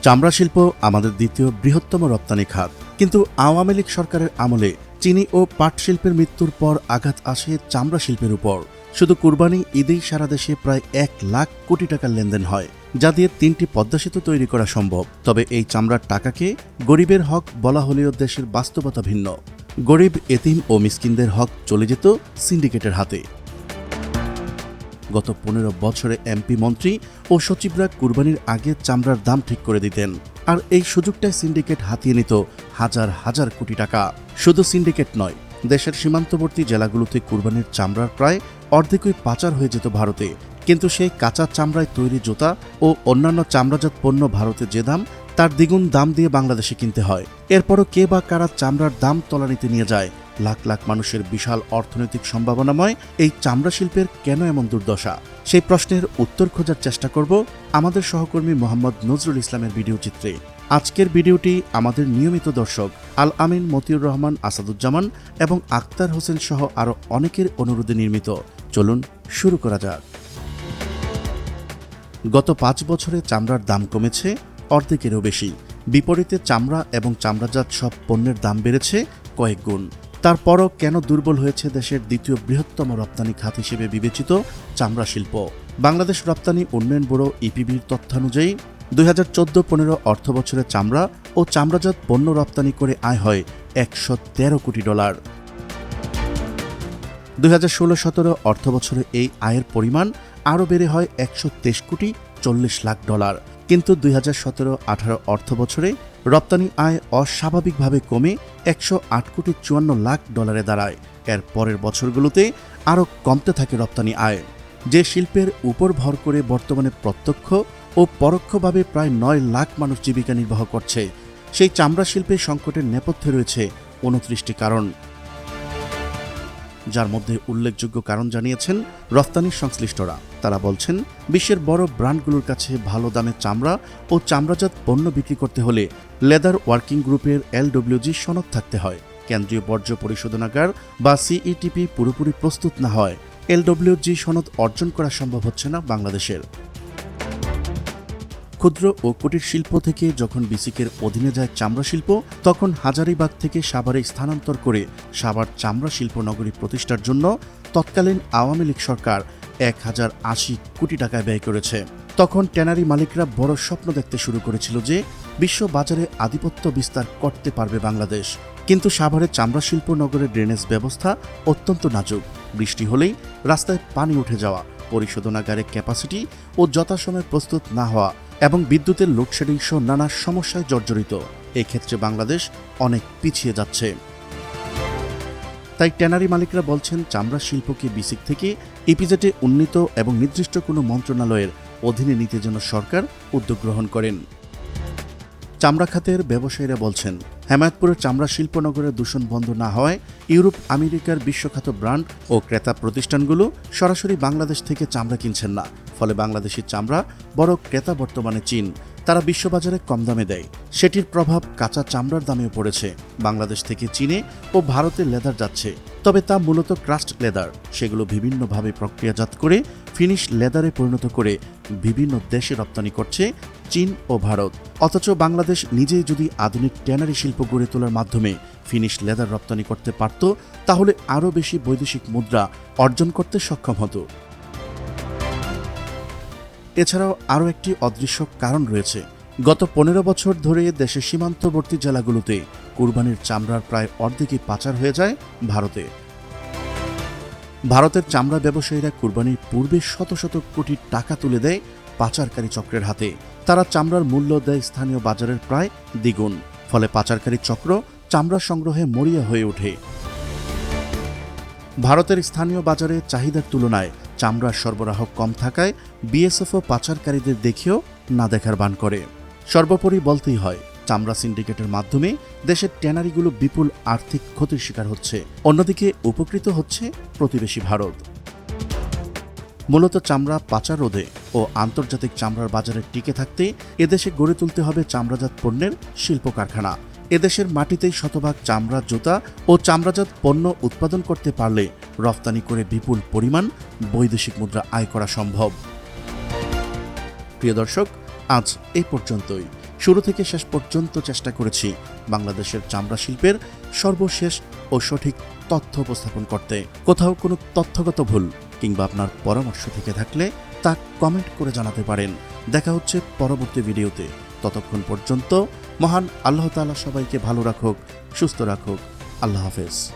চামড়া শিল্প আমাদের দ্বিতীয় বৃহত্তম রপ্তানি খাত, কিন্তু আওয়ামী লীগ সরকারের আমলে চিনি ও পাট শিল্পের মৃত্যুর পর আঘাত আসে চামড়া শিল্পের উপর। শুধু কুরবানি ঈদেই সারা দেশে প্রায় 1 লাখ কোটি টাকার লেনদেন হয়, যা দিয়ে 3টি পদ্মা সেতু তৈরি করা সম্ভব। তবে এই চামড়ার টাকাকে গরিবের হক বলা হলেও দেশের বাস্তবতা ভিন্ন। গরিব, এতিম ও মিসকিনদের হক চলে যেত সিন্ডিকেটের হাতে। গত 15 বছরে এমপি, মন্ত্রী ও সচিবরা কুরবানির আগে চামড়ার দাম ঠিক করে দিতেন, আর এই সুযোগটাই সিন্ডিকেট হাতিয়ে নিত হাজার হাজার কোটি টাকা। শুধু সিন্ডিকেট নয়, দেশের সীমান্তবর্তী জেলাগুলোতে কুরবানির চামড়ার প্রায় অর্ধেকই পাচার হয়ে যেত ভারতে। কিন্তু সেই কাঁচা চামড়ায় তৈরি জুতা ও অন্যান্য চামড়াজাত পণ্য ভারতে যে দাম, তার দ্বিগুণ দাম দিয়ে বাংলাদেশে কিনতে হয়। এরপরও কে বা কারা চামড়ার দাম তলানিতে নিয়ে যায়? লাখ লাখ মানুষের বিশাল অর্থনৈতিক সম্ভাবনাময় এই চামড়া শিল্পের কেন এমন দুর্দশা? সেই প্রশ্নের উত্তর খোঁজার চেষ্টা করব আমাদের সহকর্মী মোহাম্মদ নজরুল ইসলামের ভিডিও চিত্রে। আজকের ভিডিওটি আমাদের নিয়মিত দর্শক আল আমিন, মতিউর রহমান, আসাদুজ্জামান এবং আক্তার হোসেন সহ আরও অনেকের অনুরোধে নির্মিত। চলুন শুরু করা যাক। গত 5 বছরে চামড়ার দাম কমেছে অর্ধেকেরও বেশি। বিপরীতে চামড়া এবং চামড়াজাত সব পণ্যের দাম বেড়েছে কয়েক গুণ। তারপরও কেন দুর্বল হয়েছে দেশের দ্বিতীয় বৃহত্তম রপ্তানি খাত হিসেবে বিবেচিত চামড়া শিল্প? বাংলাদেশ রপ্তানি উন্নয়ন ব্যুরো ইপিবির তথ্যানুযায়ী 2014-15 অর্থবছরে চামড়া ও চামড়াজাত পণ্য রপ্তানি করে আয় হয় $113 কোটি। 2016-17 অর্থবছরে এই আয়ের পরিমাণ আরও বেড়ে হয় $123.40 লাখ। কিন্তু 2017-18 অর্থবছরে রপ্তানি আয় অস্বাভাবিকভাবে কমে $108.54 লাখ দাঁড়ায়। এর পরের বছরগুলোতে আরও কমতে থাকে রপ্তানি আয়। যে শিল্পের উপর ভর করে বর্তমানে প্রত্যক্ষ ও পরোক্ষভাবে প্রায় 9 লাখ মানুষ জীবিকা নির্বাহ করছে, সেই চামড়া শিল্পের সংকটের নেপথ্যে রয়েছে 29টি কারণ, যার মধ্যে উল্লেখযোগ্য কারণ জানিয়েছেন রফতানি সংশ্লিষ্টরা। তারা বলছেন, বিশ্বের বড় ব্র্যান্ডগুলোর কাছে ভালো দামে চামড়া ও চামড়াজাত পণ্য বিক্রি করতে হলে লেদার ওয়ার্কিং গ্রুপের LWG সনদ থাকতে হয়। কেন্দ্রীয় বর্জ্য পরিশোধনাগার বা CETP পুরোপুরি প্রস্তুত না হয় LWG সনদ অর্জন করা সম্ভব হচ্ছে না বাংলাদেশের। ক্ষুদ্র ও কুটির শিল্প থেকে যখন বিসিকের অধীনে যায় চামড়া শিল্প, তখন হাজারীবাগ থেকে সাভারে স্থানান্তর করে সাভার চামড়া শিল্প নগরী প্রতিষ্ঠার জন্য তৎকালীন আওয়ামী লীগ সরকার 1080 কোটি টাকা ব্যয় করেছে। তখন ট্যানারি মালিকরা বড় স্বপ্ন দেখতে শুরু করেছিল যে বিশ্ব বাজারে আধিপত্য বিস্তার করতে পারবে বাংলাদেশ। কিন্তু সাভারের চামড়া শিল্প নগরের ড্রেনেজ ব্যবস্থা অত্যন্ত নাজুক। বৃষ্টি হলেই রাস্তায় পানি উঠে যাওয়া, পরিশোধনাগারের ক্যাপাসিটি ও যথাসময়ে প্রস্তুত না হওয়া এবং বিদ্যুতের লোডশেডিং সহ নানা সমস্যায় জর্জরিত। এই ক্ষেত্রে বাংলাদেশ অনেক পিছিয়ে যাচ্ছে। তাই ট্যানারি মালিকরা বলছেন, চামড়া শিল্পকে বিসিক থেকে ইপিজেডে উন্নীত এবং নির্দিষ্ট কোনো মন্ত্রণালয়ের অধীনে নিতে যেন সরকার উদ্যোগ গ্রহণ করেন। চামড়া খাতের ব্যবসায়ীরা বলছেন, হেমায়তপুরের চামড়া শিল্পনগরের দূষণ বন্ধ না হওয়ায় ইউরোপ, আমেরিকার বিশ্বখ্যাত ব্র্যান্ড ও ক্রেতা প্রতিষ্ঠানগুলো সরাসরি বাংলাদেশ থেকে চামড়া কিনছেন না। ফলে বাংলাদেশি চামড়া বড় ক্রেতা বর্তমানে চীন। তারা বিশ্ববাজারে কম দামে দেয়। সেটির প্রভাব কাঁচা চামড়ার দামেও পড়েছে। বাংলাদেশ থেকে চীনে ও ভারতে লেদার যাচ্ছে, তবে তা মূলত ক্রাস্ট লেদার। সেগুলো বিভিন্নভাবে প্রক্রিয়াজাত করে ফিনিশ লেদারে পরিণত করে বিভিন্ন দেশে রপ্তানি করছে চীন ও ভারত। অথচ বাংলাদেশ নিজেই যদি আধুনিক ট্যানারি শিল্প গড়ে তোলার মাধ্যমে ফিনিশ লেদার রপ্তানি করতে পারত, তাহলে আরও বেশি বৈদেশিক মুদ্রা অর্জন করতে সক্ষম হতো। এছাড়াও আরও একটি অদৃশ্য কারণ রয়েছে। গত 15 বছর ধরে দেশের সীমান্তবর্তী জেলাগুলোতে কুরবানির চামড়ার প্রায় অর্ধেকই পাচার হয়ে যায় ভারতে। ভারতের চামড়া ব্যবসায়ীরা কুরবানির পূর্বে শত শত কোটি টাকা তুলে দেয় পাচারকারী চক্রের হাতে। তারা চামড়ার মূল্য দেয় স্থানীয় বাজারের প্রায় দ্বিগুণ। ফলে পাচারকারী চক্র চামড়া সংগ্রহে মরিয়া হয়ে ওঠে। ভারতের স্থানীয় বাজারে চাহিদার তুলনায় চামড়ার সরবরাহ কম থাকায় বিএসএফও পাচারকারীদের দেখেও না দেখার ভান করে। সর্বোপরি বলতেই হয়, চামড়া সিন্ডিকেটের মাধ্যমে দেশের ট্যানারিগুলো বিপুল আর্থিক ক্ষতির শিকার হচ্ছে। অন্যদিকে উপকৃত হচ্ছে প্রতিবেশী ভারত। মূলত চামড়া পাচার রোধে ও আন্তর্জাতিক চামড়ার বাজারে টিকে থাকতে এদেশে গড়ে তুলতে হবে চামড়াজাত পণ্যের শিল্প কারখানা। এদেশের মাটিতেই শতভাগ চামড়া, জুতা ও চামড়াজাত পণ্য উৎপাদন করতে পারলে রফতানি করে বিপুল পরিমাণ বৈদেশিক মুদ্রা আয় করা সম্ভব। প্রিয় দর্শক, আজ এই পর্যন্তই। শুরু থেকে শেষ পর্যন্ত চেষ্টা করেছি বাংলাদেশের চামড়া শিল্পের সর্বশেষ ও সঠিক তথ্য উপস্থাপন করতে। কোথাও কোনো তথ্যগত ভুল কিংবা আপনার পরামর্শ থেকে থাকলে তা কমেন্ট করে জানাতে পারেন। দেখা হচ্ছে পরবর্তী ভিডিওতে। ততক্ষণ পর্যন্ত মহান আল্লাহ তাআলা সবাইকে ভালো রাখুক, সুস্থ রাখুক। আল্লাহ হাফেজ।